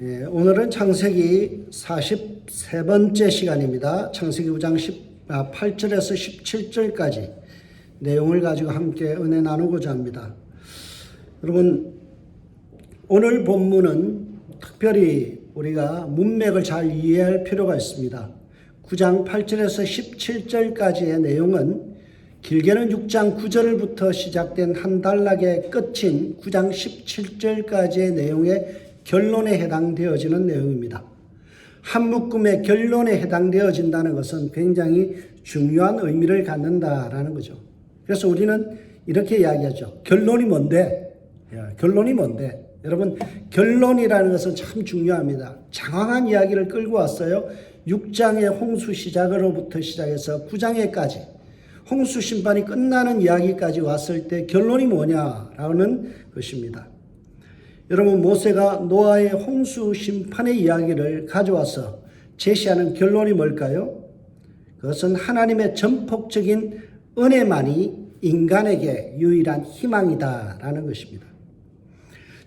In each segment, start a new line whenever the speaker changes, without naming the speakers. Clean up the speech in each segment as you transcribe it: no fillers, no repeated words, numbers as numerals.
오늘은 창세기 43번째 시간입니다. 창세기 9장 8절에서 17절까지 내용을 가지고 함께 은혜 나누고자 합니다. 여러분, 오늘 본문은 특별히 우리가 문맥을 잘 이해할 필요가 있습니다. 9장 8절에서 17절까지의 내용은 길게는 6장 9절부터 시작된 한 단락의 끝인 9장 17절까지의 내용의 결론에 해당되어지는 내용입니다. 한 묶음의 결론에 해당되어진다는 것은 굉장히 중요한 의미를 갖는다라는 거죠. 그래서 우리는 이렇게 이야기하죠. 결론이 뭔데? 결론이 뭔데? 여러분, 결론이라는 것은 참 중요합니다. 장황한 이야기를 끌고 왔어요. 6장의 홍수 시작으로부터 시작해서 9장에까지 홍수 심판이 끝나는 이야기까지 왔을 때 결론이 뭐냐라는 것입니다. 여러분, 모세가 노아의 홍수 심판의 이야기를 가져와서 제시하는 결론이 뭘까요? 그것은 하나님의 전폭적인 은혜만이 인간에게 유일한 희망이다라는 것입니다.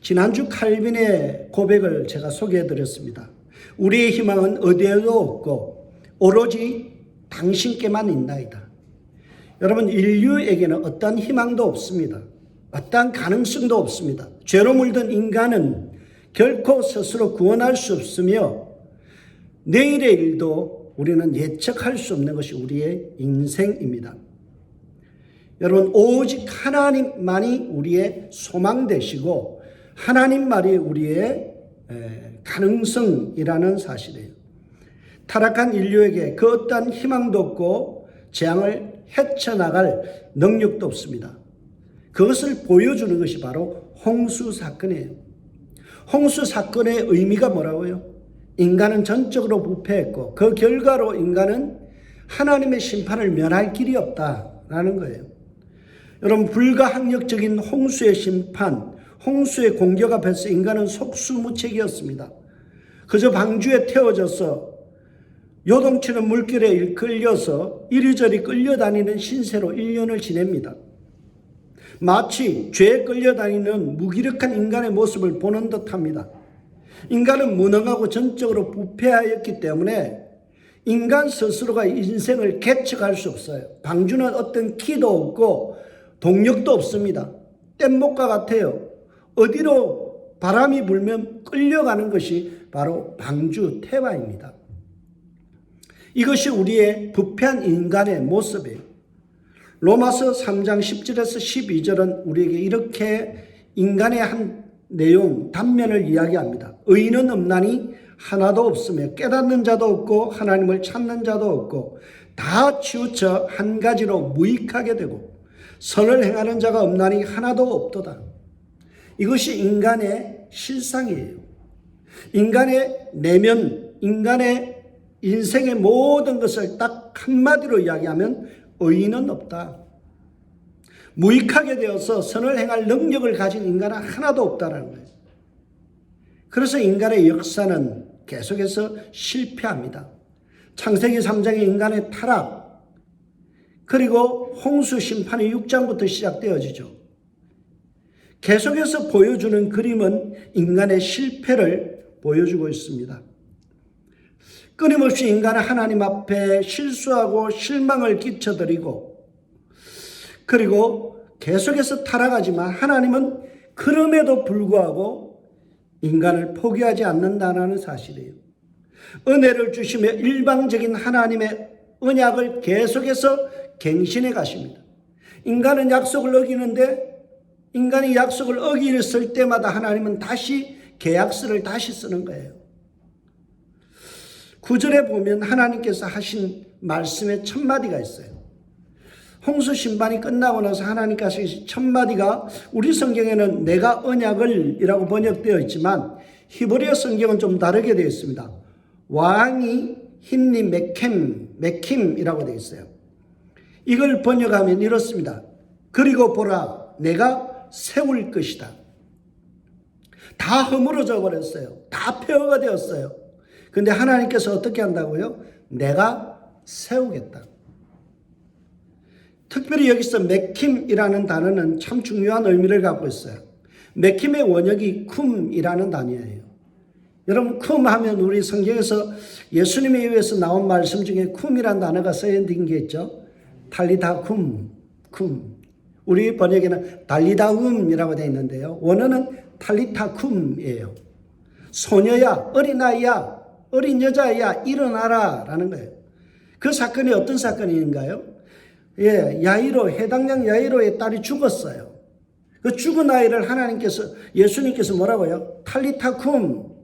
지난주 칼빈의 고백을 제가 소개해드렸습니다. 우리의 희망은 어디에도 없고 오로지 당신께만 있나이다. 여러분, 인류에게는 어떤 희망도 없습니다. 어떠한 가능성도 없습니다. 죄로 물든 인간은 결코 스스로 구원할 수 없으며 내일의 일도 우리는 예측할 수 없는 것이 우리의 인생입니다. 여러분, 오직 하나님만이 우리의 소망 되시고 하나님만이 우리의 가능성이라는 사실이에요. 타락한 인류에게 그 어떠한 희망도 없고 재앙을 헤쳐나갈 능력도 없습니다. 그것을 보여주는 것이 바로 홍수 사건이에요. 홍수 사건의 의미가 뭐라고요? 인간은 전적으로 부패했고 그 결과로 인간은 하나님의 심판을 면할 길이 없다라는 거예요. 여러분, 불가항력적인 홍수의 심판, 홍수의 공격 앞에서 인간은 속수무책이었습니다. 그저 방주에 태워져서 요동치는 물결에 이끌려서 이리저리 끌려다니는 신세로 1년을 지냅니다. 마치 죄에 끌려다니는 무기력한 인간의 모습을 보는 듯합니다. 인간은 무능하고 전적으로 부패하였기 때문에 인간 스스로가 인생을 개척할 수 없어요. 방주는 어떤 키도 없고 동력도 없습니다. 뗏목과 같아요. 어디로 바람이 불면 끌려가는 것이 바로 방주 태화입니다. 이것이 우리의 부패한 인간의 모습이에요. 로마서 3장 10절에서 12절은 우리에게 이렇게 인간의 한 내용, 단면을 이야기합니다. 의인은 없나니 하나도 없으며 깨닫는 자도 없고 하나님을 찾는 자도 없고 다 치우쳐 한 가지로 무익하게 되고 선을 행하는 자가 없나니 하나도 없도다. 이것이 인간의 실상이에요. 인간의 내면, 인간의 인생의 모든 것을 딱 한마디로 이야기하면 의인은 없다. 무익하게 되어서 선을 행할 능력을 가진 인간은 하나도 없다라는 거예요. 그래서 인간의 역사는 계속해서 실패합니다. 창세기 3장의 인간의 타락, 그리고 홍수 심판이 6장부터 시작되어지죠. 계속해서 보여주는 그림은 인간의 실패를 보여주고 있습니다. 끊임없이 인간은 하나님 앞에 실수하고 실망을 끼쳐드리고 그리고 계속해서 타락하지만 하나님은 그럼에도 불구하고 인간을 포기하지 않는다는 사실이에요. 은혜를 주시며 일방적인 하나님의 언약을 계속해서 갱신해 가십니다. 인간은 약속을 어기는데 인간이 약속을 어기를 때마다 하나님은 다시 계약서를 다시 쓰는 거예요. 9절에 보면 하나님께서 하신 말씀의 첫 마디가 있어요. 홍수 심판이 끝나고 나서 하나님께서 하신 첫 마디가 우리 성경에는 내가 언약을 이라고 번역되어 있지만 히브리어 성경은 좀 다르게 되어 있습니다. 왕이 힌니 메킴이라고 되어 있어요. 이걸 번역하면 이렇습니다. 그리고 보라, 내가 세울 것이다. 다 허물어져 버렸어요. 다 폐허가 되었어요. 근데 하나님께서 어떻게 한다고요? 내가 세우겠다. 특별히 여기서 메킴이라는 단어는 참 중요한 의미를 갖고 있어요. 메킴의 원역이 쿰이라는 단어예요. 여러분, 쿰 하면 우리 성경에서 예수님에 의해서 나온 말씀 중에 쿰이라는 단어가 쓰여진 게 있죠. 달리다 쿰. 우리 번역에는 달리다움이라고 되어 있는데요. 원어는 탈리타 쿰이에요. 소녀야, 어린아이야, 어린 여자야, 일어나라 라는 거예요. 그 사건이 어떤 사건인가요? 야이로, 해당장 야이로의 딸이 죽었어요. 그 죽은 아이를 예수님께서 뭐라고요? 탈리타 쿰.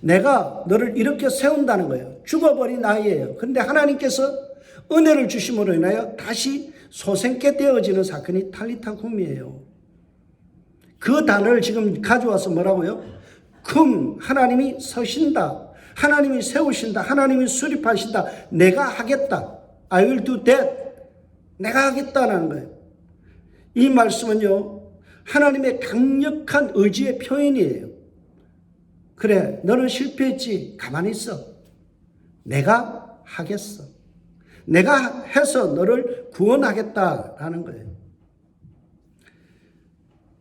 내가 너를 이렇게 세운다는 거예요. 죽어버린 아이예요. 그런데 하나님께서 은혜를 주심으로 인하여 다시 소생케 되어지는 사건이 탈리타 쿰이에요. 그 단어를 지금 가져와서 뭐라고요? 쿰, 하나님이 서신다. 하나님이 세우신다. 하나님이 수립하신다. 내가 하겠다. I will do that. 내가 하겠다는 거예요. 이 말씀은요, 하나님의 강력한 의지의 표현이에요. 그래, 너는 실패했지. 가만히 있어. 내가 하겠어. 내가 해서 너를 구원하겠다라는 거예요.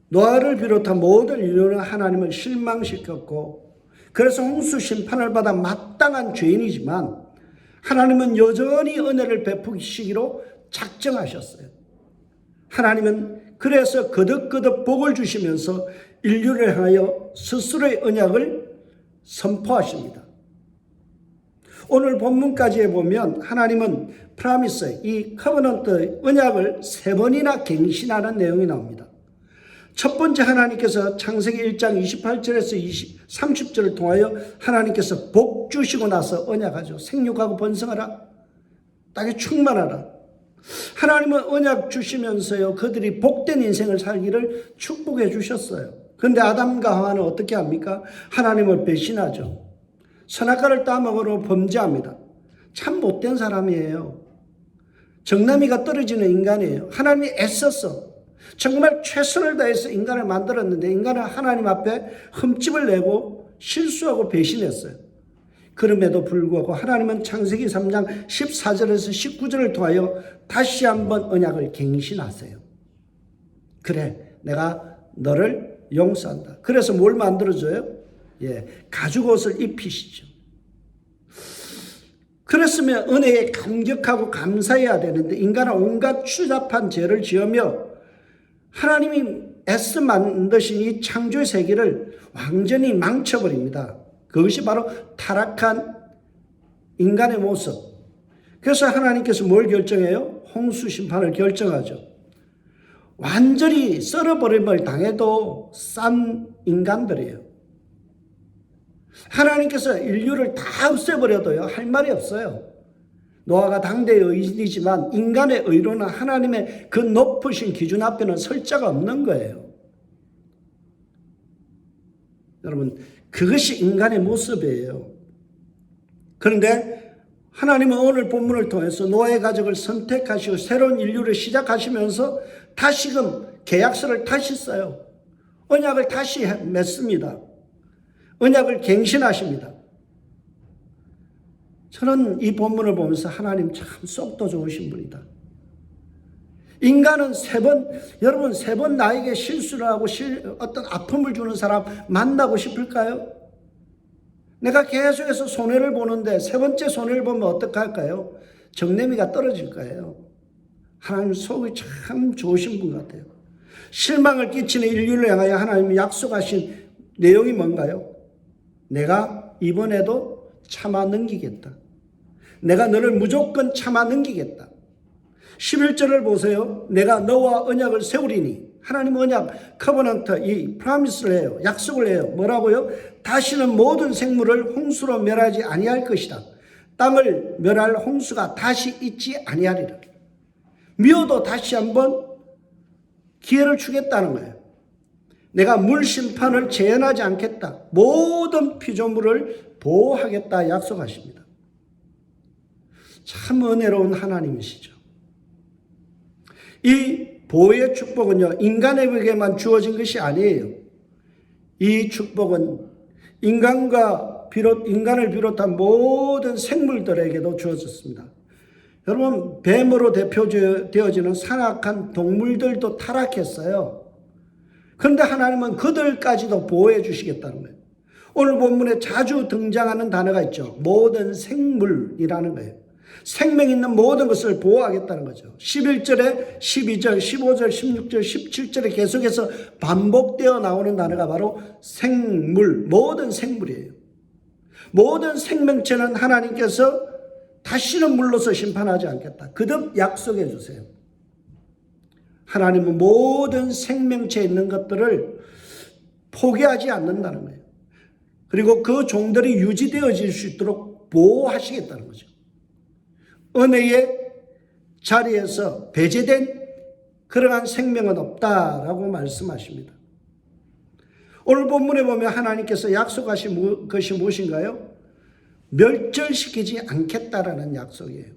노아를 비롯한 모든 인류는 하나님을 실망시켰고, 그래서 홍수 심판을 받아 마땅한 죄인이지만 하나님은 여전히 은혜를 베푸시기로 작정하셨어요. 하나님은 그래서 거듭거듭 복을 주시면서 인류를 향하여 스스로의 언약을 선포하십니다. 오늘 본문까지 보면 하나님은 프라미스, 이 커버넌트 언약을 3번이나 갱신하는 내용이 나옵니다. 첫 번째, 하나님께서 창세기 1장 28절에서 30절을 통하여 하나님께서 복 주시고 나서 언약하죠. 생육하고 번성하라. 땅에 충만하라. 하나님은 언약 주시면서요, 그들이 복된 인생을 살기를 축복해 주셨어요. 그런데 아담과 하와는 어떻게 합니까? 하나님을 배신하죠. 선악과를 따먹으러 범죄합니다. 참 못된 사람이에요. 정남이가 떨어지는 인간이에요. 하나님이 애써서 정말 최선을 다해서 인간을 만들었는데 인간은 하나님 앞에 흠집을 내고 실수하고 배신했어요. 그럼에도 불구하고 하나님은 창세기 3장 14절에서 19절을 통하여 다시 한번 언약을 갱신하세요. 그래, 내가 너를 용서한다. 그래서 뭘 만들어줘요? 가죽옷을 입히시죠. 그랬으면 은혜에 감격하고 감사해야 되는데 인간은 온갖 추잡한 죄를 지으며 하나님이 애써 만드신 이 창조의 세계를 완전히 망쳐버립니다. 그것이 바로 타락한 인간의 모습. 그래서 하나님께서 뭘 결정해요? 홍수 심판을 결정하죠. 완전히 썰어버림을 당해도 싼 인간들이에요. 하나님께서 인류를 다 없애버려도요, 할 말이 없어요. 노아가 당대의 의인이지만 인간의 의로는 하나님의 그 높으신 기준 앞에는 설 자가 없는 거예요. 여러분, 그것이 인간의 모습이에요. 그런데 하나님은 오늘 본문을 통해서 노아의 가족을 선택하시고 새로운 인류를 시작하시면서 다시금 계약서를 다시 써요. 언약을 다시 맺습니다. 언약을 갱신하십니다. 저는 이 본문을 보면서 하나님 참 쏙도 좋으신 분이다. 인간은 여러분 3번 나에게 실수를 하고 어떤 아픔을 주는 사람 만나고 싶을까요? 내가 계속해서 손해를 보는데 3번째 손해를 보면 어떡할까요? 정내미가 떨어질 거예요. 하나님 속이 참 좋으신 분 같아요. 실망을 끼치는 인류를 향하여 하나님이 약속하신 내용이 뭔가요? 내가 이번에도 참아 넘기겠다. 내가 너를 무조건 참아 넘기겠다. 11절을 보세요. 내가 너와 언약을 세우리니. 하나님 언약, 커버넌트, 이 프라미스를 해요. 약속을 해요. 뭐라고요? 다시는 모든 생물을 홍수로 멸하지 아니할 것이다. 땅을 멸할 홍수가 다시 있지 아니하리라. 미워도 다시 한번 기회를 주겠다는 거예요. 내가 물 심판을 재현하지 않겠다. 모든 피조물을 보호하겠다 약속하십니다. 참 은혜로운 하나님이시죠. 이 보호의 축복은요, 인간에게만 주어진 것이 아니에요. 이 축복은 인간을 비롯한 모든 생물들에게도 주어졌습니다. 여러분, 뱀으로 대표되어지는 산악한 동물들도 타락했어요. 그런데 하나님은 그들까지도 보호해 주시겠다는 거예요. 오늘 본문에 자주 등장하는 단어가 있죠. 모든 생물이라는 거예요. 생명 있는 모든 것을 보호하겠다는 거죠. 11절에 12절, 15절, 16절, 17절에 계속해서 반복되어 나오는 단어가 바로 생물, 모든 생물이에요. 모든 생명체는 하나님께서 다시는 물로서 심판하지 않겠다. 거듭 약속해 주세요. 하나님은 모든 생명체에 있는 것들을 포기하지 않는다는 거예요. 그리고 그 종들이 유지되어질 수 있도록 보호하시겠다는 거죠. 은혜의 자리에서 배제된 그러한 생명은 없다라고 말씀하십니다. 오늘 본문에 보면 하나님께서 약속하신 것이 무엇인가요? 멸절시키지 않겠다라는 약속이에요.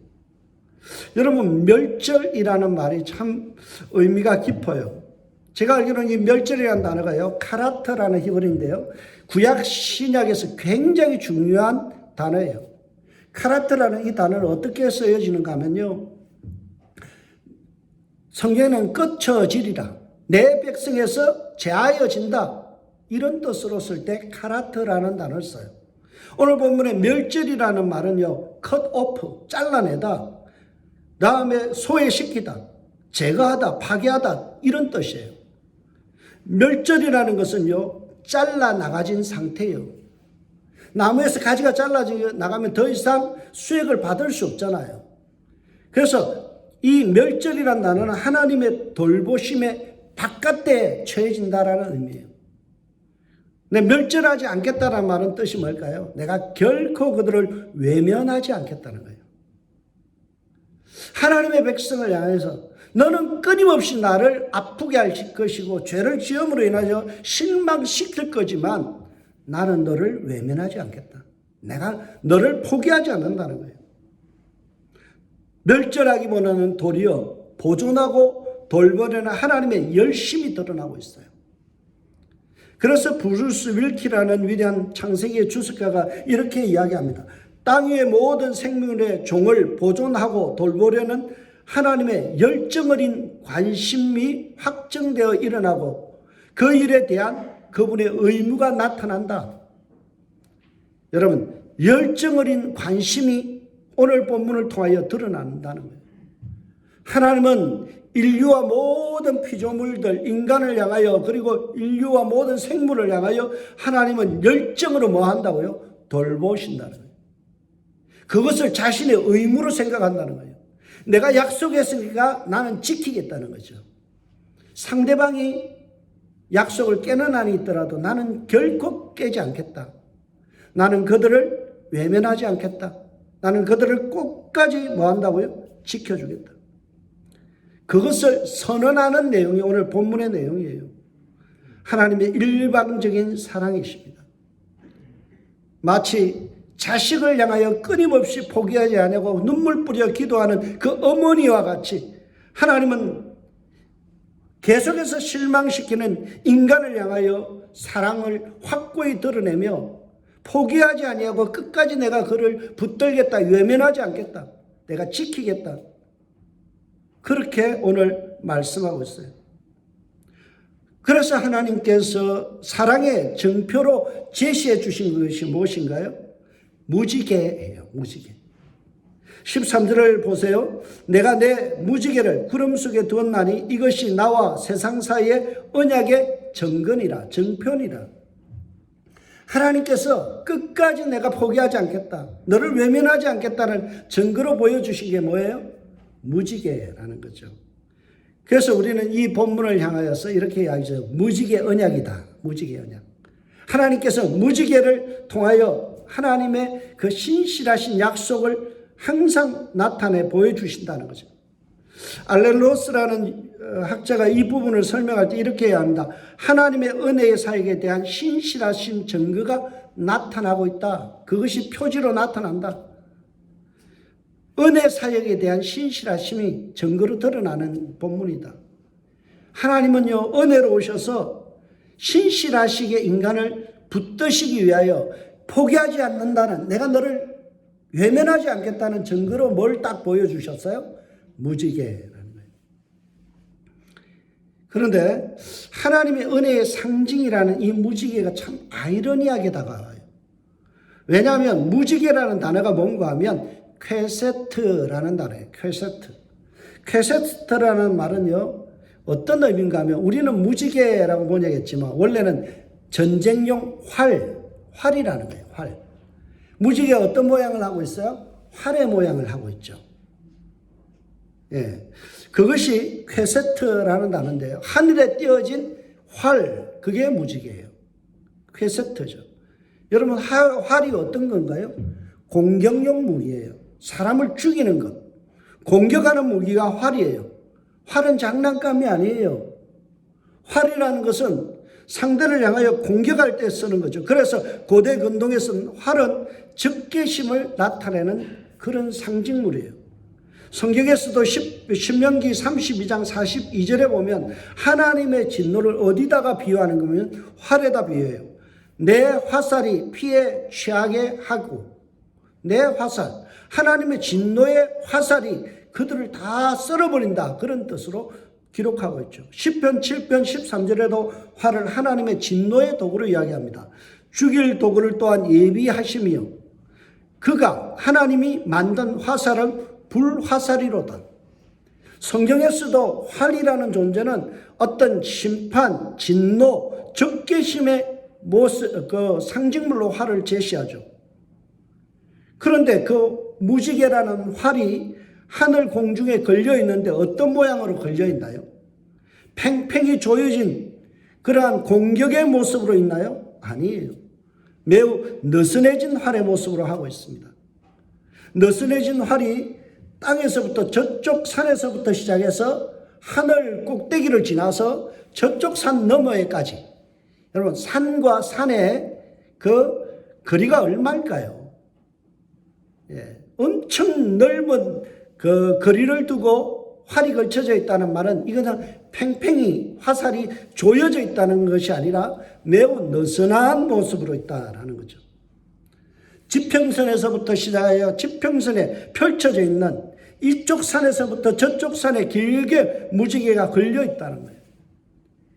여러분, 멸절이라는 말이 참 의미가 깊어요. 제가 알기로는 이 멸절이라는 단어가요, 카라트라는 히브리인데요, 구약 신약에서 굉장히 중요한 단어예요. 카라트라는 이 단어는 어떻게 쓰여지는가 하면요, 성경에는 끝처지리라, 내 백성에서 제하여진다, 이런 뜻으로 쓸 때 카라트라는 단어를 써요. 오늘 본문의 멸절이라는 말은요, cut off, 잘라내다, 다음에 소외시키다, 제거하다, 파괴하다, 이런 뜻이에요. 멸절이라는 것은요, 잘라나가진 상태예요. 나무에서 가지가 잘라져 나가면 더 이상 수액을 받을 수 없잖아요. 그래서 이 멸절이라는 단어는 하나님의 돌보심의 바깥에 처해진다라는 의미예요. 근데 멸절하지 않겠다라는 말은 뜻이 뭘까요? 내가 결코 그들을 외면하지 않겠다는 거예요. 하나님의 백성을 향해서 너는 끊임없이 나를 아프게 할 것이고 죄를 지음으로 인하여 실망시킬 거지만 나는 너를 외면하지 않겠다. 내가 너를 포기하지 않는다는 거예요. 멸절하기보다는 도리어 보존하고 돌보려는 하나님의 열심이 드러나고 있어요. 그래서 브루스 윌키라는 위대한 창세기의 주석가가 이렇게 이야기합니다. 땅 위의 모든 생물의 종을 보존하고 돌보려는 하나님의 열정 어린 관심이 확정되어 일어나고 그 일에 대한 그분의 의무가 나타난다. 여러분, 열정 어린 관심이 오늘 본문을 통하여 드러난다는 거예요. 하나님은 인류와 모든 피조물들, 인간을 향하여, 그리고 인류와 모든 생물을 향하여 하나님은 열정으로 뭐 한다고요? 돌보신다는 거예요. 그것을 자신의 의무로 생각한다는 거예요. 내가 약속했으니까 나는 지키겠다는 거죠. 상대방이 약속을 깨는 한이 있더라도 나는 결코 깨지 않겠다. 나는 그들을 외면하지 않겠다. 나는 그들을 끝까지 뭐 한다고요? 지켜주겠다. 그것을 선언하는 내용이 오늘 본문의 내용이에요. 하나님의 일방적인 사랑이십니다. 마치 자식을 향하여 끊임없이 포기하지 않고 눈물 뿌려 기도하는 그 어머니와 같이 하나님은 계속해서 실망시키는 인간을 향하여 사랑을 확고히 드러내며 포기하지 아니하고 끝까지 내가 그를 붙들겠다, 외면하지 않겠다, 내가 지키겠다, 그렇게 오늘 말씀하고 있어요. 그래서 하나님께서 사랑의 증표로 제시해 주신 것이 무엇인가요? 무지개예요. 무지개. 13절을 보세요. 내가 내 무지개를 구름 속에 두었나니 이것이 나와 세상 사이의 언약의 증거니라, 증표니라. 하나님께서 끝까지 내가 포기하지 않겠다, 너를 외면하지 않겠다는 증거로 보여주신 게 뭐예요? 무지개라는 거죠. 그래서 우리는 이 본문을 향하여서 이렇게 이야기하죠. 무지개 언약이다. 무지개 언약. 하나님께서 무지개를 통하여 하나님의 그 신실하신 약속을 항상 나타내 보여주신다는 거죠. 알렐로스라는 학자가 이 부분을 설명할 때 이렇게 합니다. 하나님의 은혜의 사역에 대한 신실하신 증거가 나타나고 있다. 그것이 표지로 나타난다. 은혜 사역에 대한 신실하심이 증거로 드러나는 본문이다. 하나님은요, 은혜로 오셔서 신실하시게 인간을 붙드시기 위하여 포기하지 않는다는, 내가 너를 외면하지 않겠다는 증거로 뭘 딱 보여주셨어요? 무지개라는 거예요. 그런데 하나님의 은혜의 상징이라는 이 무지개가 참 아이러니하게 다가와요. 왜냐하면 무지개라는 단어가 뭔가 하면 퀘세트라는 단어예요. 퀘세트. 퀘세트라는 말은요, 어떤 의미인가 하면 우리는 무지개라고 번역했지만 원래는 전쟁용 활이라는 거예요. 활. 무지개가 어떤 모양을 하고 있어요? 활의 모양을 하고 있죠. 예. 그것이 퀘세트라는 단어인데요. 하늘에 띄어진 활, 그게 무지개예요. 퀘세트죠. 여러분, 활이 어떤 건가요? 공격용 무기예요. 사람을 죽이는 것. 공격하는 무기가 활이에요. 활은 장난감이 아니에요. 활이라는 것은 상대를 향하여 공격할 때 쓰는 거죠. 그래서 고대 근동에서는 활은 적개심을 나타내는 그런 상징물이에요. 성경에서도 신명기 32장 42절에 보면 하나님의 진노를 어디다가 비유하는 거면 활에다 비유해요. 내 화살이 피에 취하게 하고, 내 화살, 하나님의 진노의 화살이 그들을 다 썰어버린다, 그런 뜻으로 기록하고 있죠. 시편 7편 13절에도 활을 하나님의 진노의 도구로 이야기합니다. 죽일 도구를 또한 예비하시며 그가 하나님이 만든 화살은 불화살이로다. 성경에서도 활이라는 존재는 어떤 심판, 진노, 적개심의 모습, 그 상징물로 활을 제시하죠. 그런데 그 무지개라는 활이 하늘 공중에 걸려 있는데 어떤 모양으로 걸려 있나요? 팽팽히 조여진 그러한 공격의 모습으로 있나요? 아니에요. 매우 느슨해진 활의 모습으로 하고 있습니다. 느슨해진 활이 땅에서부터 저쪽 산에서부터 시작해서 하늘 꼭대기를 지나서 저쪽 산 너머에까지, 여러분, 산과 산의 그 거리가 얼마일까요? 예, 엄청 넓은 그 거리를 두고 활이 걸쳐져 있다는 말은 이거는 팽팽히 화살이 조여져 있다는 것이 아니라 매우 느슨한 모습으로 있다는 거죠. 지평선에서부터 시작하여 지평선에 펼쳐져 있는 이쪽 산에서부터 저쪽 산에 길게 무지개가 걸려 있다는 거예요.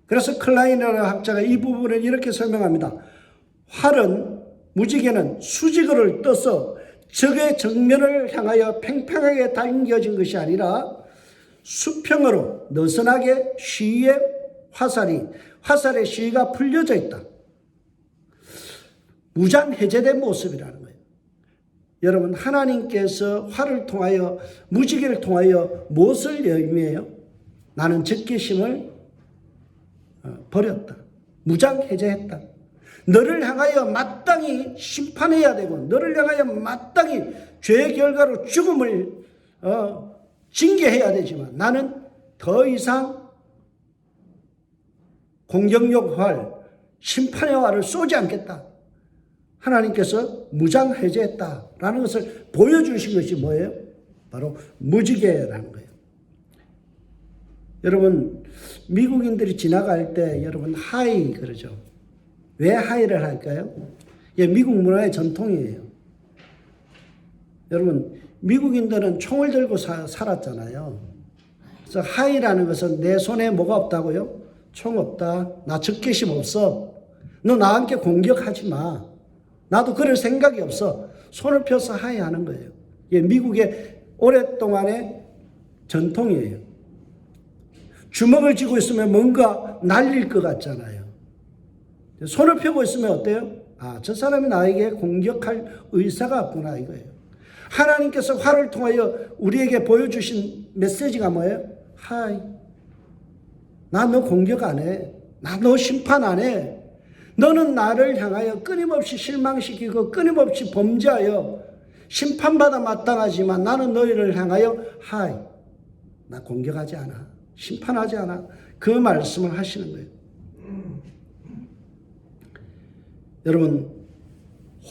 그래서 클라이너라는 학자가 이 부분을 이렇게 설명합니다. 활은, 무지개는 수직으로 떠서 적의 정면을 향하여 팽팽하게 당겨진 것이 아니라 수평으로 느슨하게 시위의 화살의 시위가 풀려져 있다. 무장해제된 모습이라는 거예요. 여러분, 하나님께서 활을 통하여, 무지개를 통하여 무엇을 의미해요? 나는 적개심을 버렸다. 무장해제했다. 너를 향하여 마땅히 심판해야 되고, 너를 향하여 마땅히 죄의 결과로 죽음을 징계해야 되지만 나는 더 이상 공격용 활, 심판의 활을 쏘지 않겠다. 하나님께서 무장해제했다라는 것을 보여주신 것이 뭐예요? 바로 무지개라는 거예요. 여러분, 미국인들이 지나갈 때 여러분 하이 그러죠. 왜 하이를 할까요? 이게 미국 문화의 전통이에요. 여러분, 미국인들은 총을 들고 살았잖아요. 그래서 하이라는 것은 내 손에 뭐가 없다고요? 총 없다. 나 적개심 없어. 너 나와 함께 공격하지 마. 나도 그럴 생각이 없어. 손을 펴서 하이하는 거예요. 이게 미국의 오랫동안의 전통이에요. 주먹을 쥐고 있으면 뭔가 날릴 것 같잖아요. 손을 펴고 있으면 어때요? 아, 저 사람이 나에게 공격할 의사가 없구나 이거예요. 하나님께서 활을 통하여 우리에게 보여주신 메시지가 뭐예요? 하이. 나 너 공격 안 해. 나 너 심판 안 해. 너는 나를 향하여 끊임없이 실망시키고 끊임없이 범죄하여 심판받아 마땅하지만 나는 너희를 향하여 하이. 나 공격하지 않아. 심판하지 않아. 그 말씀을 하시는 거예요. 여러분,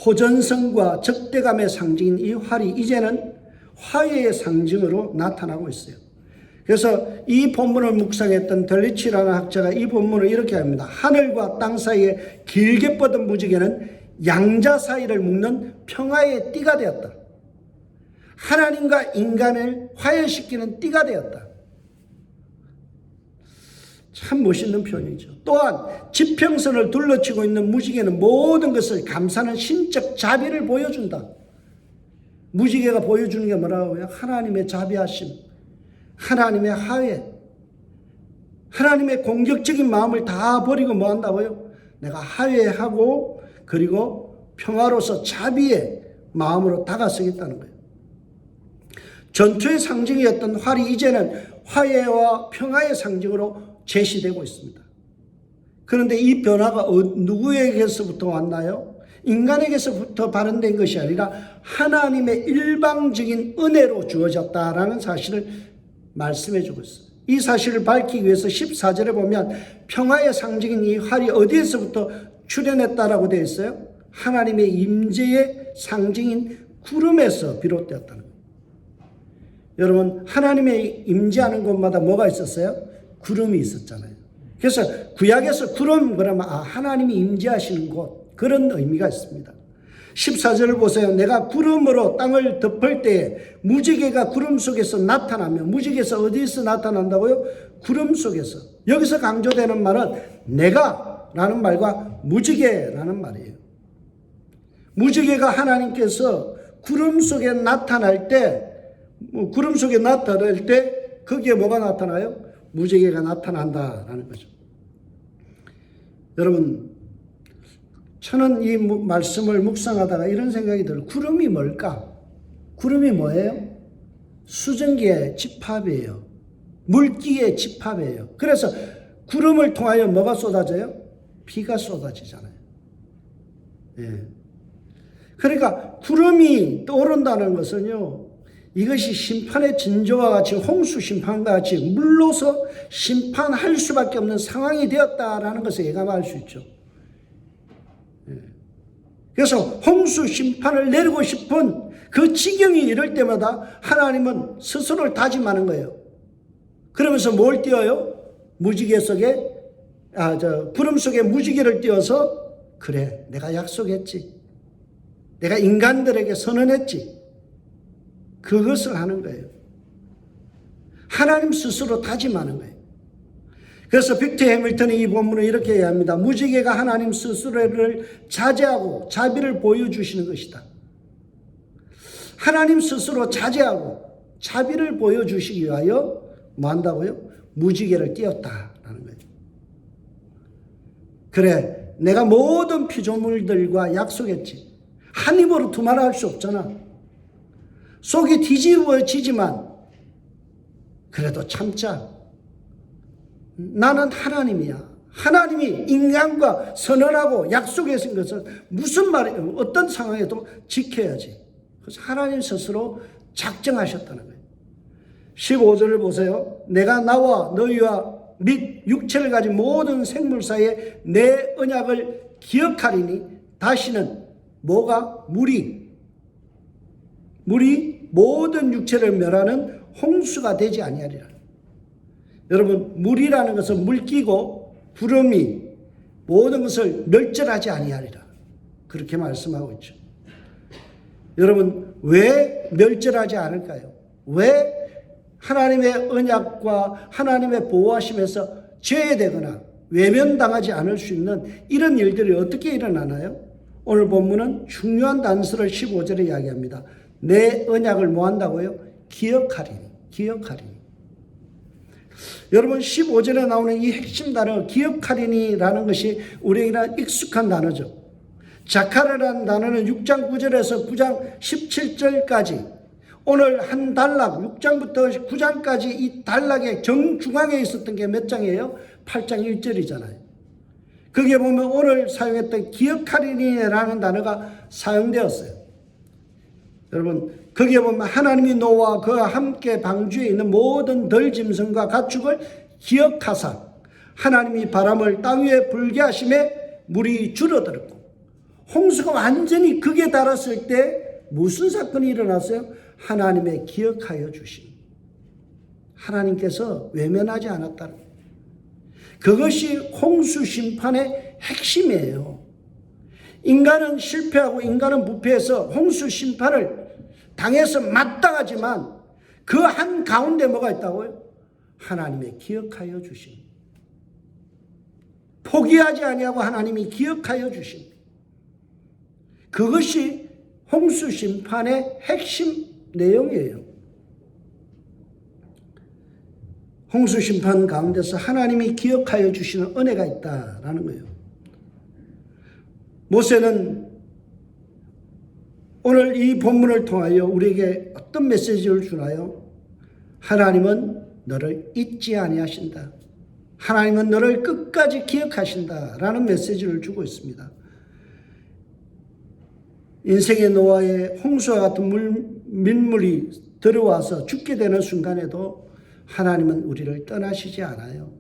호전성과 적대감의 상징인 이 활이 이제는 화해의 상징으로 나타나고 있어요. 그래서 이 본문을 묵상했던 델리치라는 학자가 이 본문을 이렇게 합니다. 하늘과 땅 사이에 길게 뻗은 무지개는 양자 사이를 묶는 평화의 띠가 되었다. 하나님과 인간을 화해시키는 띠가 되었다. 참 멋있는 표현이죠. 또한 지평선을 둘러치고 있는 무지개는 모든 것을 감싸는 신적 자비를 보여준다. 무지개가 보여주는 게 뭐라고요? 하나님의 자비하심, 하나님의 하회, 하나님의 공격적인 마음을 다 버리고 뭐 한다고요? 내가 하회하고 그리고 평화로서 자비의 마음으로 다가서겠다는 거예요. 전투의 상징이었던 활이 이제는 화해와 평화의 상징으로 제시되고 있습니다. 그런데 이 변화가 누구에게서부터 왔나요? 인간에게서부터 발현된 것이 아니라 하나님의 일방적인 은혜로 주어졌다라는 사실을 말씀해 주고 있어요. 이 사실을 밝히기 위해서 14절에 보면 평화의 상징인 이 활이 어디에서부터 출현했다라고 되어 있어요? 하나님의 임재의 상징인 구름에서 비롯되었다는 거예요. 여러분, 하나님의 임재하는 곳마다 뭐가 있었어요? 구름이 있었잖아요. 그래서 구약에서 구름 그러면 하나님이 임재하시는 곳, 그런 의미가 있습니다. 14절을 보세요. 내가 구름으로 땅을 덮을 때에 무지개가 구름 속에서 나타나면, 무지개에서 어디서 나타난다고요? 구름 속에서. 여기서 강조되는 말은 내가 라는 말과 무지개라는 말이에요. 무지개가 하나님께서 구름 속에 나타날 때, 거기에 뭐가 나타나요? 무지개가 나타난다라는 거죠. 여러분, 저는 이 말씀을 묵상하다가 이런 생각이 들어요. 구름이 뭘까? 구름이 뭐예요? 수증기의 집합이에요. 물기의 집합이에요. 그래서 구름을 통하여 뭐가 쏟아져요? 비가 쏟아지잖아요. 예. 그러니까 구름이 떠오른다는 것은요, 이것이 심판의 징조와 같이, 홍수 심판과 같이 물로서 심판할 수밖에 없는 상황이 되었다라는 것을 예감할 수 있죠. 그래서 홍수 심판을 내리고 싶은 그 지경이 이럴 때마다 하나님은 스스로를 다짐하는 거예요. 그러면서 뭘 띄어요? 무지개 속에, 구름 속에 무지개를 띄어서, 그래, 내가 약속했지. 내가 인간들에게 선언했지. 그것을 하는 거예요. 하나님 스스로 다짐하는 거예요. 그래서 빅터 해밀턴이 이 본문을 이렇게 이해합니다. 무지개가 하나님 스스로를 자제하고 자비를 보여주시는 것이다. 하나님 스스로 자제하고 자비를 보여주시기 위하여 뭐 한다고요? 무지개를 띄었다라는 거예요. 그래, 내가 모든 피조물들과 약속했지. 한 입으로 두말할 수 없잖아. 속이 뒤집어지지만 그래도 참자. 나는 하나님이야. 하나님이 인간과 선언하고 약속했은 것을 무슨 말이에요? 어떤 상황에도 지켜야지. 그래서 하나님 스스로 작정하셨다는 거예요. 15절을 보세요. 내가 나와 너희와 및 육체를 가진 모든 생물 사이에 내 언약을 기억하리니 다시는 뭐가? 물이 모든 육체를 멸하는 홍수가 되지 아니하리라. 여러분, 물이라는 것은 물기고 구름이 모든 것을 멸절하지 아니하리라. 그렇게 말씀하고 있죠. 여러분, 왜 멸절하지 않을까요? 왜 하나님의 언약과 하나님의 보호하심에서 제외되거나 외면당하지 않을 수 있는 이런 일들이 어떻게 일어나나요? 오늘 본문은 중요한 단서를 15절에 이야기합니다. 내 언약을 뭐 한다고요? 기억하리니. 여러분, 15절에 나오는 이 핵심 단어 기억하리니라는 것이 우리에게 익숙한 단어죠. 자카르라는 단어는 6장 9절에서 9장 17절까지 오늘 한 단락 6장부터 9장까지 이 단락의 정중앙에 있었던 게 몇 장이에요? 8장 1절이잖아요. 거기에 보면 오늘 사용했던 기억하리니라는 단어가 사용되었어요. 여러분, 거기에 보면 하나님이 노아와 그와 함께 방주에 있는 모든 들짐승과 가축을 기억하사 하나님이 바람을 땅 위에 불게 하심에 물이 줄어들었고, 홍수가 완전히 극에 달았을 때 무슨 사건이 일어났어요? 하나님의 기억하여 주심. 하나님께서 외면하지 않았다는 거예요. 그것이 홍수 심판의 핵심이에요. 인간은 실패하고 인간은 부패해서 홍수 심판을 당해서 마땅하지만 그 한 가운데 뭐가 있다고요? 하나님의 기억하여 주심. 포기하지 아니하고 하나님이 기억하여 주신, 그것이 홍수 심판의 핵심 내용이에요. 홍수 심판 가운데서 하나님이 기억하여 주시는 은혜가 있다라는 거예요. 모세는 오늘 이 본문을 통하여 우리에게 어떤 메시지를 주나요? 하나님은 너를 잊지 아니하신다. 하나님은 너를 끝까지 기억하신다라는 메시지를 주고 있습니다. 인생의 노아에 홍수와 같은 민물이 들어와서 죽게 되는 순간에도 하나님은 우리를 떠나시지 않아요.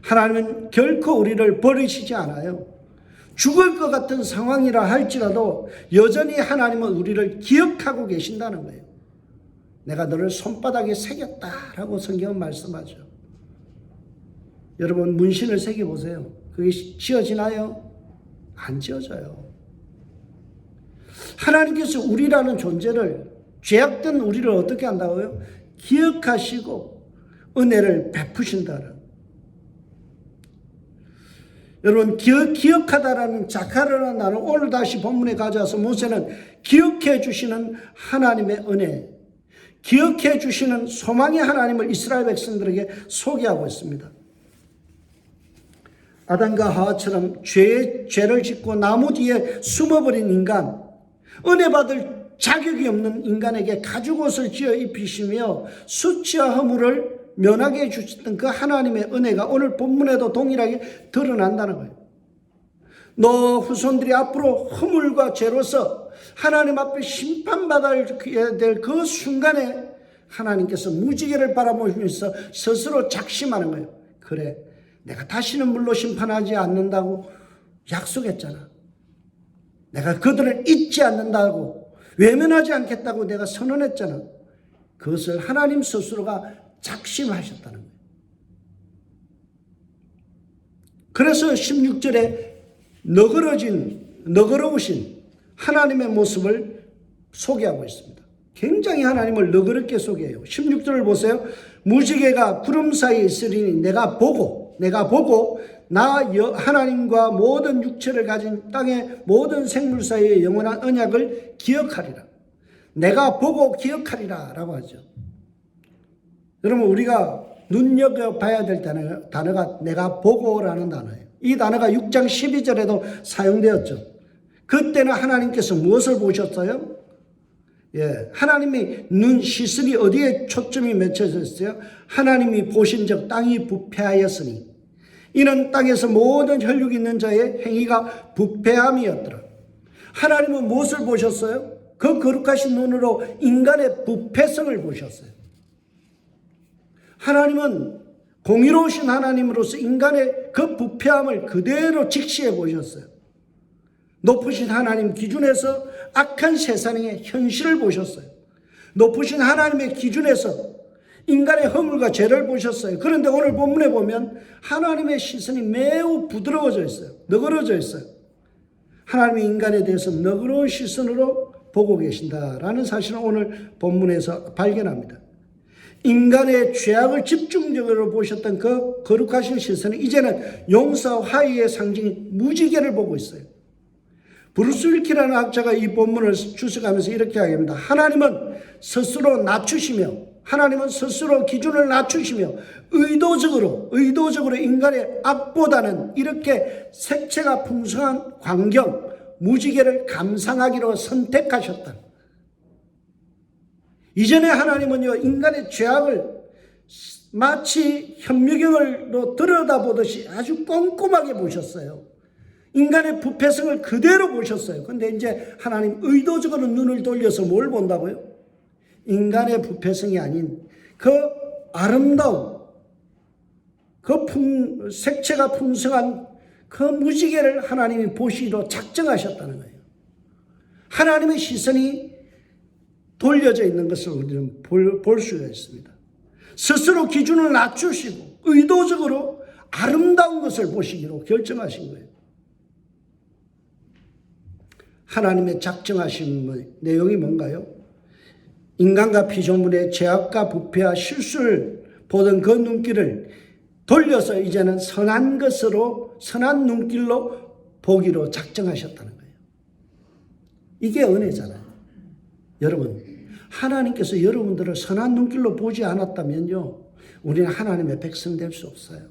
하나님은 결코 우리를 버리시지 않아요. 죽을 것 같은 상황이라 할지라도 여전히 하나님은 우리를 기억하고 계신다는 거예요. 내가 너를 손바닥에 새겼다라고 성경은 말씀하죠. 여러분, 문신을 새겨보세요. 그게 지어지나요? 안 지어져요. 하나님께서 우리라는 존재를, 죄악된 우리를 어떻게 한다고요? 기억하시고 은혜를 베푸신다는. 여러분, 기억하다라는 자카르라는 단어 오늘 다시 본문에 가져와서 모세는 기억해 주시는 하나님의 은혜, 기억해 주시는 소망의 하나님을 이스라엘 백성들에게 소개하고 있습니다. 아담과 하와처럼 죄를 짓고 나무 뒤에 숨어버린 인간, 은혜 받을 자격이 없는 인간에게 가죽옷을 지어 입히시며 수치와 허물을 면하게 해주셨던 그 하나님의 은혜가 오늘 본문에도 동일하게 드러난다는 거예요. 너 후손들이 앞으로 허물과 죄로서 하나님 앞에 심판받아야 될 그 순간에 하나님께서 무지개를 바라보시면서 스스로 작심하는 거예요. 그래, 내가 다시는 물로 심판하지 않는다고 약속했잖아. 내가 그들을 잊지 않는다고, 외면하지 않겠다고 내가 선언했잖아. 그것을 하나님 스스로가 작심하셨다는 거예요. 그래서 16절에 너그러우신 하나님의 모습을 소개하고 있습니다. 굉장히 하나님을 너그럽게 소개해요. 16절을 보세요. 무지개가 구름 사이에 있으리니 내가 보고 나 하나님과 모든 육체를 가진 땅의 모든 생물 사이의 영원한 언약을 기억하리라. 내가 보고 기억하리라 라고 하죠. 여러분, 우리가 눈여겨봐야 될 단어가 내가 보고라는 단어예요. 이 단어가 6장 12절에도 사용되었죠. 그때는 하나님께서 무엇을 보셨어요? 하나님이 시선이 어디에 초점이 맺혀졌어요? 하나님이 보신 적 땅이 부패하였으니 이는 땅에서 모든 혈육 있는 자의 행위가 부패함이었더라. 하나님은 무엇을 보셨어요? 그 거룩하신 눈으로 인간의 부패성을 보셨어요. 하나님은 공의로우신 하나님으로서 인간의 그 부패함을 그대로 직시해 보셨어요. 높으신 하나님 기준에서 악한 세상의 현실을 보셨어요. 높으신 하나님의 기준에서 인간의 허물과 죄를 보셨어요. 그런데 오늘 본문에 보면 하나님의 시선이 매우 부드러워져 있어요. 너그러져 있어요. 하나님이 인간에 대해서 너그러운 시선으로 보고 계신다라는 사실을 오늘 본문에서 발견합니다. 인간의 죄악을 집중적으로 보셨던 그 거룩하신 시선은 이제는 용서와 화해의 상징인 무지개를 보고 있어요. 브루스 윌키라는 학자가 이 본문을 주석하면서 이렇게 이야기합니다. 하나님은 스스로 기준을 낮추시며 의도적으로 인간의 악보다는 이렇게 색채가 풍성한 광경, 무지개를 감상하기로 선택하셨다. 이전에 하나님은요, 인간의 죄악을 마치 현미경으로 들여다보듯이 아주 꼼꼼하게 보셨어요. 인간의 부패성을 그대로 보셨어요. 근데 이제 하나님 의도적으로 눈을 돌려서 뭘 본다고요? 인간의 부패성이 아닌 그 아름다운, 색채가 풍성한 그 무지개를 하나님이 보시기로 작정하셨다는 거예요. 하나님의 시선이 돌려져 있는 것을 우리는 볼 수가 있습니다. 스스로 기준을 낮추시고 의도적으로 아름다운 것을 보시기로 결정하신 거예요. 하나님의 작정하신 내용이 뭔가요? 인간과 피조물의 죄악과 부패와 실수를 보던 그 눈길을 돌려서 이제는 선한 것으로, 선한 눈길로 보기로 작정하셨다는 거예요. 이게 은혜잖아요. 여러분, 하나님께서 여러분들을 선한 눈길로 보지 않았다면요, 우리는 하나님의 백성 될 수 없어요.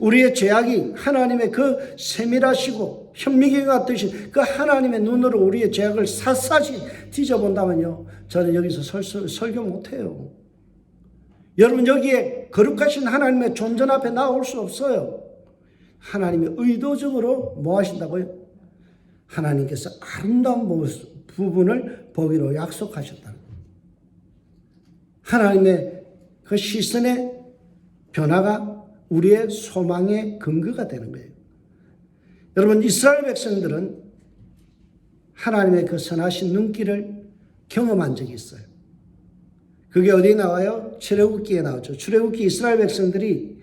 우리의 죄악이 하나님의 그 세밀하시고 현미경 같으신 그 하나님의 눈으로 우리의 죄악을 샅샅이 뒤져본다면요, 저는 여기서 설교 못해요. 여러분, 여기에 거룩하신 하나님의 존전 앞에 나올 수 없어요. 하나님이 의도적으로 뭐 하신다고요? 하나님께서 아름다운 부분을 보기로 약속하셨다는 거예요. 하나님의 그 시선의 변화가 우리의 소망의 근거가 되는 거예요. 여러분, 이스라엘 백성들은 하나님의 그 선하신 눈길을 경험한 적이 있어요. 그게 어디에 나와요? 출애굽기에 나오죠. 출애굽기 이스라엘 백성들이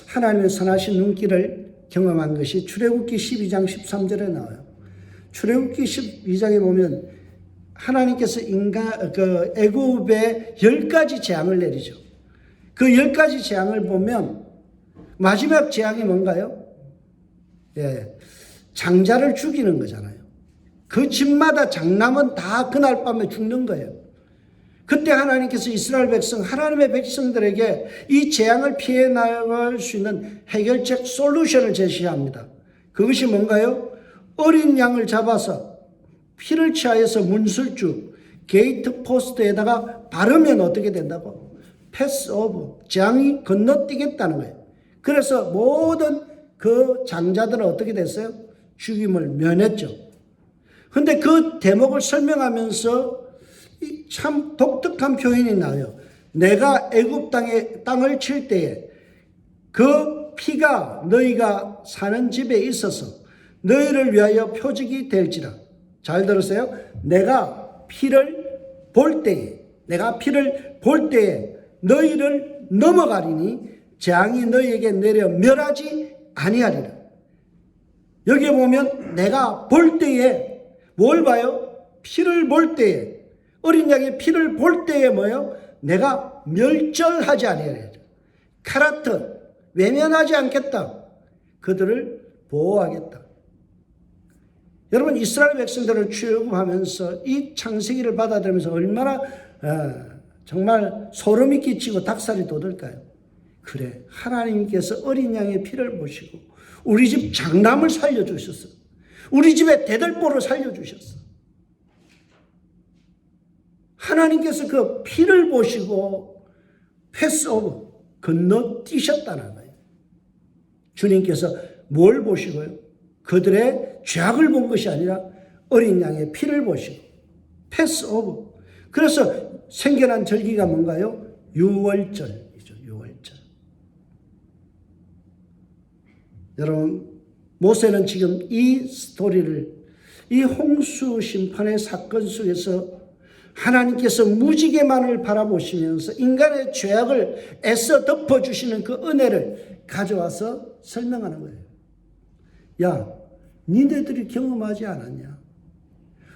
하나님의 선하신 눈길을 경험한 것이 출애굽기 12장 13절에 나와요. 출애굽기 12장에 보면 하나님께서 애굽에 10가지 재앙을 내리죠. 그 10가지 재앙을 보면 마지막 재앙이 뭔가요? 예, 장자를 죽이는 거잖아요. 그 집마다 장남은 다 그날 밤에 죽는 거예요. 그때 하나님께서 이스라엘 백성, 하나님의 백성들에게 이 재앙을 피해 나갈 수 있는 해결책 솔루션을 제시합니다. 그것이 뭔가요? 어린 양을 잡아서 피를 취하여서 문술주, 게이트 포스트에다가 바르면 어떻게 된다고? 패스 오브, 재앙이 건너뛰겠다는 거예요. 그래서 모든 그 장자들은 어떻게 됐어요? 죽임을 면했죠. 근데 그 대목을 설명하면서 참 독특한 표현이 나와요. 내가 애굽 땅을 칠 때에 그 피가 너희가 사는 집에 있어서 너희를 위하여 표적이 될지라. 잘 들으세요. 내가 피를 볼 때에 너희를 넘어가리니 재앙이 너희에게 내려 멸하지 아니하리라. 여기에 보면 내가 볼 때에 뭘 봐요? 피를 볼 때에, 어린 양의 피를 볼 때에 뭐예요? 내가 멸절하지 아니하리라. 카라트, 외면하지 않겠다. 그들을 보호하겠다. 여러분, 이스라엘 백성들을 출애굽하면서 이 창세기를 받아들이면서 얼마나 정말 소름이 끼치고 닭살이 돋을까요? 그래, 하나님께서 어린 양의 피를 보시고 우리 집 장남을 살려주셨어. 우리 집의 대들보를 살려주셨어. 하나님께서 그 피를 보시고 패스오브, 건너뛰셨다는 거예요. 주님께서 뭘 보시고요? 그들의 죄악을 본 것이 아니라 어린 양의 피를 보시고 패스오브. 그래서 생겨난 절기가 뭔가요? 유월절이죠. 유월절. 여러분, 모세는 지금 이 스토리를, 이 홍수 심판의 사건 속에서 하나님께서 무지개만을 바라보시면서 인간의 죄악을 애써 덮어주시는 그 은혜를 가져와서 설명하는 거예요. 야, 니네들이 경험하지 않았냐?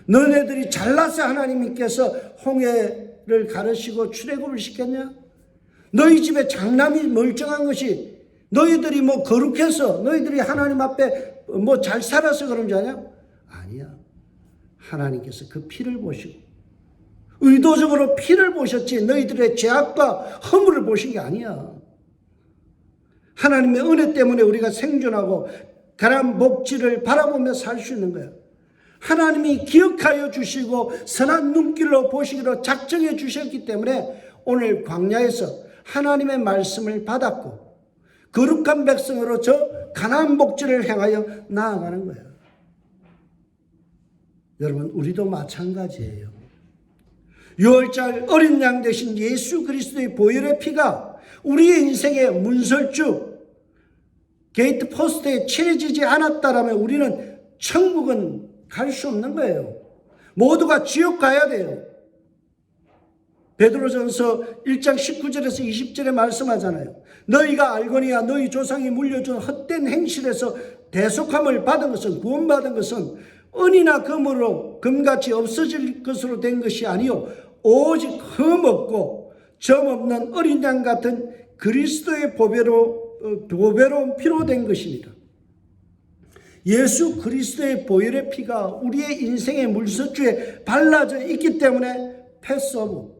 너네들이 잘나서 하나님께서 홍해를 가르시고 출애굽을 시켰냐? 너희 집에 장남이 멀쩡한 것이 너희들이 뭐 거룩해서 너희들이 하나님 앞에 뭐 잘 살아서 그런 줄 아냐? 아니야. 하나님께서 그 피를 보시고 의도적으로 피를 보셨지 너희들의 죄악과 허물을 보신 게 아니야. 하나님의 은혜 때문에 우리가 생존하고 가난 목지를 바라보며 살 수 있는 거야. 하나님이 기억하여 주시고 선한 눈길로 보시기로 작정해 주셨기 때문에 오늘 광야에서 하나님의 말씀을 받았고 거룩한 백성으로 저 가나안 목지를 향하여 나아가는 거예요. 여러분, 우리도 마찬가지예요. 6월절 어린 양 되신 예수 그리스도의 보혈의 피가 우리의 인생의 문설주, 게이트 포스트에 칠해지지 않았다라면 우리는 천국은 갈 수 없는 거예요. 모두가 지옥 가야 돼요. 베드로전서 1장 19절에서 20절에 말씀하잖아요. 너희가 알거니와 너희 조상이 물려준 헛된 행실에서 대속함을 받은 것은, 구원받은 것은 은이나 금으로 금같이 없어질 것으로 된 것이 아니요 오직 흠없고 점 없는 어린 양 같은 그리스도의 보배로 두 배로 피로된 것입니다. 예수 그리스도의 보혈의 피가 우리의 인생의 물서주에 발라져 있기 때문에 패스오브,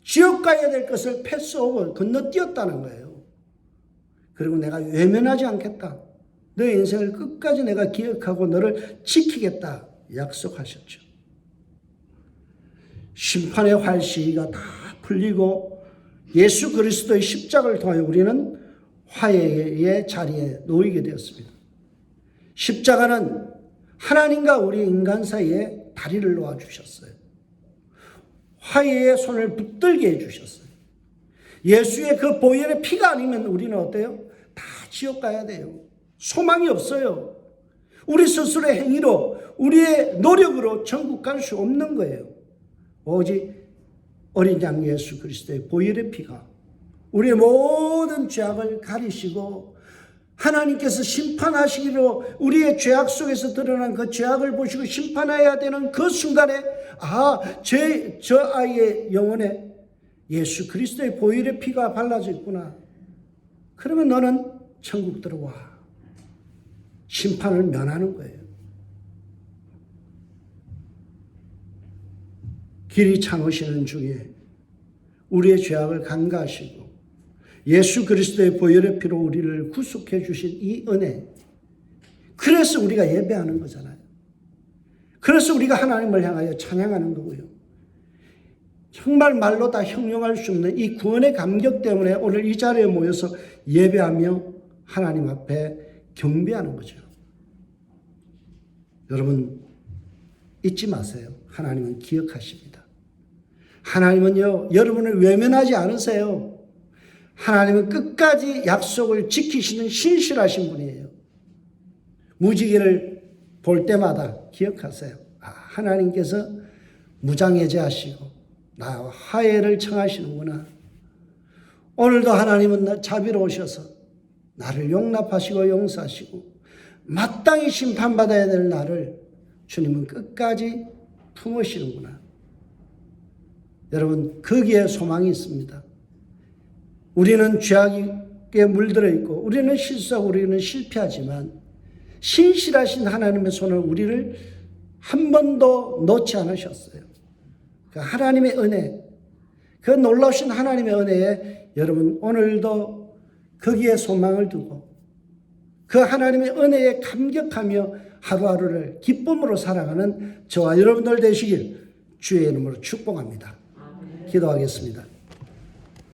지옥 가야 될 것을 패스오브, 건너뛰었다는 거예요. 그리고 내가 외면하지 않겠다. 너의 인생을 끝까지 내가 기억하고 너를 지키겠다 약속하셨죠. 심판의 활시위가 다 풀리고 예수 그리스도의 십자가를 통하여 우리는 화해의 자리에 놓이게 되었습니다. 십자가는 하나님과 우리 인간 사이에 다리를 놓아주셨어요. 화해의 손을 붙들게 해주셨어요. 예수의 그 보혈의 피가 아니면 우리는 어때요? 다 지옥 가야 돼요. 소망이 없어요. 우리 스스로의 행위로, 우리의 노력으로 천국 갈 수 없는 거예요. 오직 어린 양 예수 그리스도의 보혈의 피가 우리의 모든 죄악을 가리시고 하나님께서 심판하시기로 우리의 죄악 속에서 드러난 그 죄악을 보시고 심판해야 되는 그 순간에 저 아이의 영혼에 예수 그리스도의 보혈의 피가 발라져 있구나. 그러면 너는 천국 들어와. 심판을 면하는 거예요. 길이 참으시는 중에 우리의 죄악을 간과하시고 예수 그리스도의 보혈의 피로 우리를 구속해 주신 이 은혜, 그래서 우리가 예배하는 거잖아요. 그래서 우리가 하나님을 향하여 찬양하는 거고요. 정말 말로 다 형용할 수 없는 이 구원의 감격 때문에 오늘 이 자리에 모여서 예배하며 하나님 앞에 경배하는 거죠. 여러분 잊지 마세요. 하나님은 기억하십니다. 하나님은요, 여러분을 외면하지 않으세요. 하나님은 끝까지 약속을 지키시는 신실하신 분이에요. 무지개를 볼 때마다 기억하세요. 하나님께서 무장해제하시고 나와 화해를 청하시는구나. 오늘도 하나님은 자비로우셔서 나를 용납하시고 용서하시고 마땅히 심판받아야 될 나를 주님은 끝까지 품으시는구나. 여러분, 거기에 소망이 있습니다. 우리는 죄악에 물들어 있고 우리는 실수하고 우리는 실패하지만 신실하신 하나님의 손을 우리를 한 번도 놓지 않으셨어요. 그 하나님의 은혜, 그 놀라우신 하나님의 은혜에 여러분 오늘도 거기에 소망을 두고 그 하나님의 은혜에 감격하며 하루하루를 기쁨으로 살아가는 저와 여러분들 되시길 주의 이름으로 축복합니다. 기도하겠습니다.